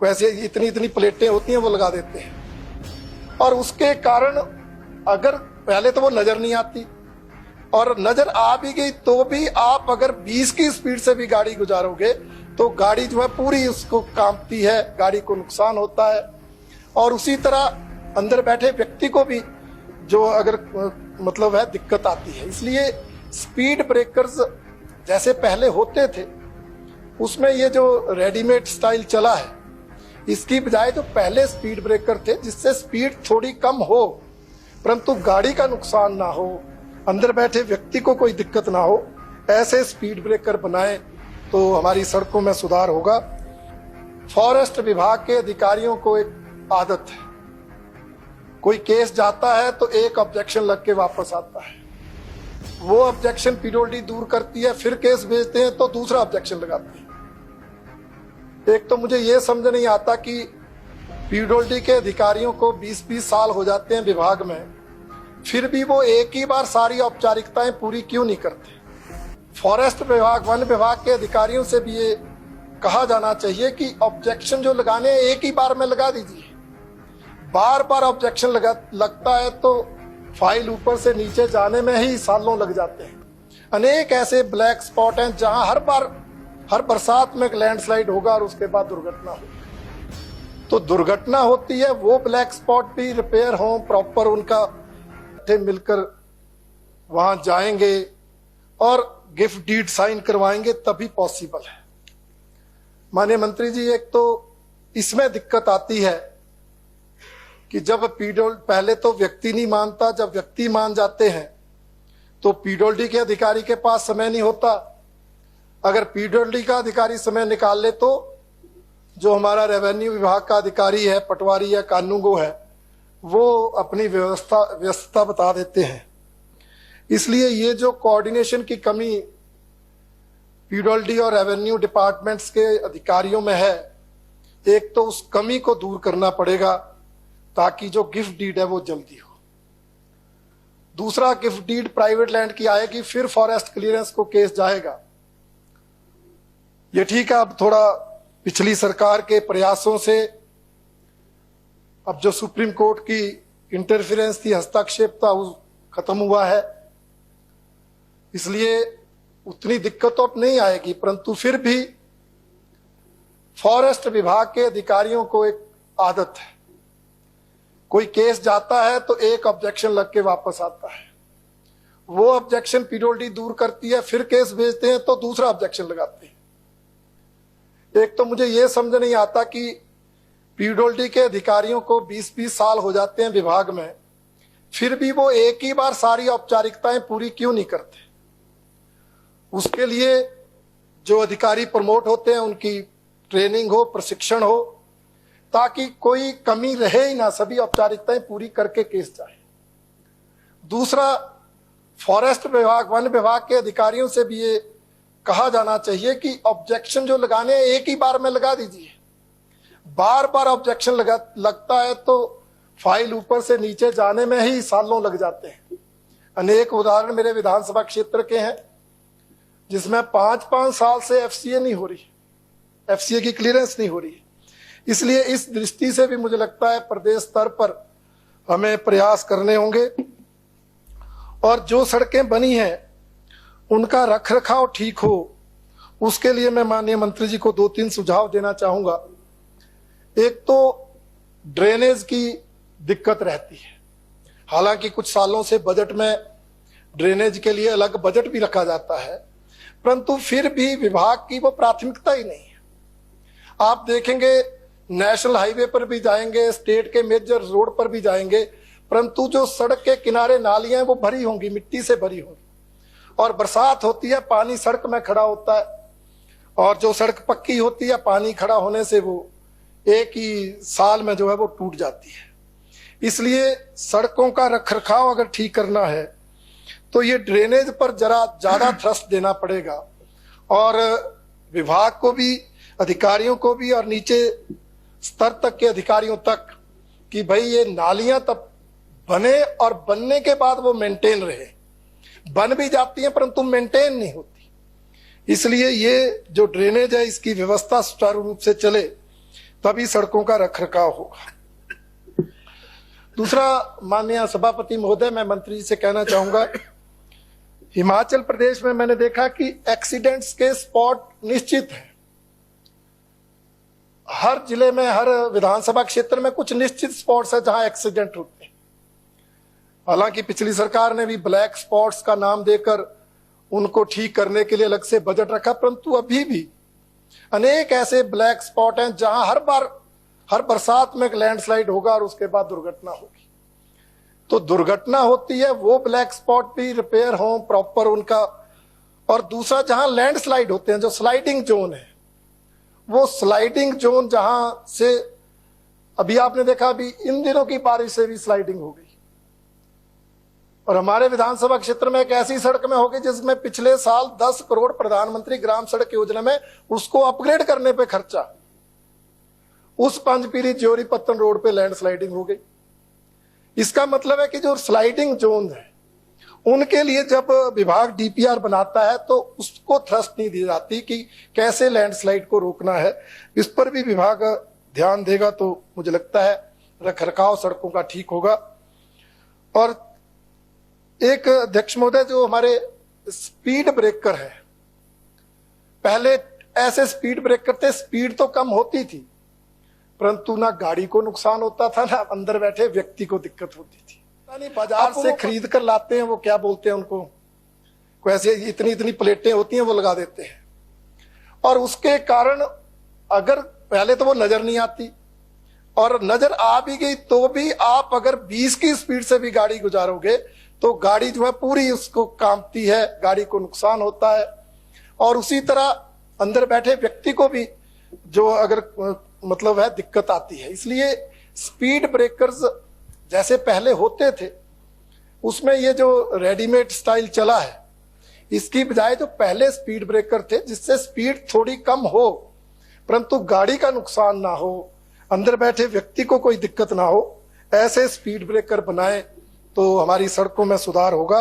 वैसे इतनी इतनी प्लेटें होती हैं वो लगा देते हैं, और उसके कारण अगर पहले तो वो नजर नहीं आती, और नजर आ भी गई तो भी आप अगर 20 की स्पीड से भी गाड़ी गुजारोगे तो गाड़ी जो है पूरी उसको कांपती है, गाड़ी को नुकसान होता है। और उसी तरह अंदर बैठे व्यक्ति को भी जो अगर मतलब है दिक्कत आती है। इसलिए स्पीड ब्रेकर्स जैसे पहले होते थे उसमें ये जो रेडीमेड स्टाइल चला है, इसकी बजाय जो पहले स्पीड ब्रेकर थे जिससे स्पीड थोड़ी कम हो परंतु गाड़ी का नुकसान ना हो, अंदर बैठे व्यक्ति को कोई दिक्कत ना हो, ऐसे स्पीड ब्रेकर बनाए तो हमारी सड़कों में सुधार होगा। फॉरेस्ट विभाग के अधिकारियों को एक आदत है, कोई केस जाता है तो एक ऑब्जेक्शन लग के वापस आता है, वो ऑब्जेक्शन पीडब्ल्यूडी दूर करती है, फिर केस भेजते हैं तो दूसरा ऑब्जेक्शन लगाते हैं। एक तो मुझे ये समझ नहीं आता कि पीडब्ल्यूडी के अधिकारियों को 20-20 साल हो जाते हैं विभाग में, फिर भी वो एक ही बार सारी औपचारिकताएं पूरी क्यों नहीं करते। फॉरेस्ट विभाग, वन विभाग के अधिकारियों से भी ये कहा जाना चाहिए कि ऑब्जेक्शन जो लगाने हैं एक ही बार में लगा दीजिए। बार बार ऑब्जेक्शन लगता है तो फाइल ऊपर से नीचे जाने में ही सालों लग जाते हैं। अनेक ऐसे ब्लैक स्पॉट हैं जहां हर बरसात में लैंडस्लाइड होगा और उसके बाद दुर्घटना होगी। तो दुर्घटना होती है, वो ब्लैक स्पॉट भी रिपेयर हो, प्रॉपर उनका मिलकर वहां जाएंगे और गिफ्ट डीड साइन करवाएंगे तभी पॉसिबल है। माननीय मंत्री जी, एक तो इसमें दिक्कत आती है कि जब पहले तो व्यक्ति नहीं मानता, जब व्यक्ति मान जाते हैं तो पीडब्ल्यूडी के अधिकारी के पास समय नहीं होता। अगर पीडब्ल्यूडी का अधिकारी समय निकाल ले तो जो हमारा रेवेन्यू विभाग का अधिकारी है, पटवारी या कानूनगो है, वो अपनी व्यवस्था बता देते हैं। इसलिए ये जो कोऑर्डिनेशन की कमी पीडब्ल्यूडी और रेवेन्यू डिपार्टमेंट्स के अधिकारियों में है, एक तो उस कमी को दूर करना पड़ेगा ताकि जो गिफ्ट डीड है वो जल्दी हो। दूसरा, गिफ्ट डीड प्राइवेट लैंड की आएगी, फिर फॉरेस्ट क्लियरेंस को केस जाएगा। ये ठीक है, अब थोड़ा पिछली सरकार के प्रयासों से अब जो सुप्रीम कोर्ट की इंटरफेरेंस थी, हस्तक्षेप था, वो खत्म हुआ है, इसलिए उतनी दिक्कत तो अब नहीं आएगी। परंतु फिर भी फॉरेस्ट विभाग के अधिकारियों को एक आदत है, कोई केस जाता है तो एक ऑब्जेक्शन लग के वापस आता है, वो ऑब्जेक्शन पीडब्ल्यूडी दूर करती है, फिर केस भेजते हैं तो दूसरा ऑब्जेक्शन लगाते हैं। एक तो मुझे ये समझ नहीं आता कि पीडब्ल्यूडी के अधिकारियों को 20-20 साल हो जाते हैं विभाग में, फिर भी वो एक ही बार सारी औपचारिकताएं पूरी क्यों नहीं करते। उसके लिए जो अधिकारी प्रमोट होते हैं उनकी ट्रेनिंग हो, प्रशिक्षण हो, ताकि कोई कमी रहे ही ना, सभी औपचारिकताएं पूरी करके केस जाए। दूसरा, फॉरेस्ट विभाग, वन विभाग के अधिकारियों से भी ये कहा जाना चाहिए कि ऑब्जेक्शन जो लगाने हैं एक ही बार में लगा दीजिए। बार बार ऑब्जेक्शन लगता है तो फाइल ऊपर से नीचे जाने में ही सालों लग जाते हैं। अनेक उदाहरण मेरे विधानसभा क्षेत्र के हैं जिसमें 5-5 साल से एफसीए नहीं हो रही, एफसीए की क्लियरेंस नहीं हो रही। इसलिए इस दृष्टि से भी मुझे लगता है प्रदेश स्तर पर हमें प्रयास करने होंगे, और जो सड़कें बनी हैं उनका रखरखाव ठीक हो, उसके लिए मैं माननीय मंत्री जी को 2-3 सुझाव देना चाहूंगा। एक तो ड्रेनेज की दिक्कत रहती है, हालांकि कुछ सालों से बजट में ड्रेनेज के लिए अलग बजट भी रखा जाता है, परंतु फिर भी विभाग की वो प्राथमिकता ही नहीं है। आप देखेंगे नेशनल हाईवे पर भी जाएंगे, स्टेट के मेजर रोड पर भी जाएंगे, परंतु जो सड़क के किनारे नालियां वो भरी होंगी, मिट्टी से भरी होंगी, और बरसात होती है, पानी सड़क में खड़ा होता है, और जो सड़क पक्की होती है पानी खड़ा होने से वो एक ही साल में जो है वो टूट जाती है। इसलिए सड़कों का रखरखाव अगर ठीक करना है तो ये ड्रेनेज पर जरा ज्यादा थ्रस्ट देना पड़ेगा, और विभाग को भी, अधिकारियों को भी, और नीचे स्तर तक के अधिकारियों तक, कि भाई ये नालियां तब बने और बनने के बाद वो मेंटेन रहे। बन भी जाती हैं परंतु मेंटेन नहीं होती। इसलिए ये जो ड्रेनेज है इसकी व्यवस्था सुचारू रूप से चले, तभी सड़कों का रखरखाव होगा। दूसरा, माननीय सभापति महोदय, मैं मंत्री जी से कहना चाहूंगा, हिमाचल प्रदेश में मैंने देखा कि एक्सीडेंट्स के स्पॉट निश्चित हैं। हर जिले में, हर विधानसभा क्षेत्र में कुछ निश्चित स्पॉट्स है जहां एक्सीडेंट होते हैं। हालांकि पिछली सरकार ने भी ब्लैक स्पॉट्स का नाम देकर उनको ठीक करने के लिए अलग से बजट रखा, परंतु अभी भी अनेक ऐसे ब्लैक स्पॉट हैं जहां हर बरसात में लैंडस्लाइड होगा और उसके बाद दुर्घटना होगी। तो दुर्घटना होती है, वो ब्लैक स्पॉट भी रिपेयर हो प्रॉपर उनका। और दूसरा, जहां लैंडस्लाइड होते हैं, जो स्लाइडिंग जोन है, वो स्लाइडिंग जोन जहां से अभी आपने देखा, अभी इन दिनों की बारिश से भी स्लाइडिंग हो गई। और हमारे विधानसभा क्षेत्र में एक ऐसी सड़क में होगी जिसमें पिछले साल 10 करोड़ प्रधानमंत्री ग्राम सड़क योजना में उसको अपग्रेड करने पे खर्चा, उस पंचपीरी ज्योरी पत्तन रोड पे लैंडस्लाइडिंग हो गई। इसका मतलब है कि जो स्लाइडिंग जोन है उनके लिए जब विभाग डीपीआर बनाता है तो उसको थ्रस्ट नहीं दी जाती कि कैसे लैंडस्लाइड को रोकना है। इस पर भी विभाग ध्यान देगा तो मुझे लगता है रखरखाव सड़कों का ठीक होगा। और एक अध्यक्ष महोदय, जो हमारे स्पीड ब्रेकर है, पहले ऐसे स्पीड ब्रेकर थे, स्पीड तो कम होती थी परंतु ना गाड़ी को नुकसान होता था, ना अंदर बैठे व्यक्ति को दिक्कत होती थी। नहीं, बाजार से खरीद कर लाते हैं, वो क्या बोलते हैं उनको, कोई ऐसे इतनी प्लेटें होती हैं वो लगा देते हैं। और उसके कारण अगर पहले तो वो नजर नहीं आती, और नजर आ भी गई तो भी आप अगर 20 की स्पीड से भी गाड़ी गुजारोगे तो गाड़ी जो है पूरी उसको कांपती है, गाड़ी को नुकसान होता है। और उसी तरह अंदर बैठे व्यक्ति को भी जो अगर मतलब है दिक्कत आती है। इसलिए स्पीड ब्रेकर्स जैसे पहले होते थे उसमें ये जो रेडीमेड स्टाइल चला है, इसकी बजाय जो पहले स्पीड ब्रेकर थे जिससे स्पीड थोड़ी कम हो परंतु गाड़ी का नुकसान ना हो, अंदर बैठे व्यक्ति को कोई दिक्कत ना हो, ऐसे स्पीड ब्रेकर बनाए तो हमारी सड़कों में सुधार होगा।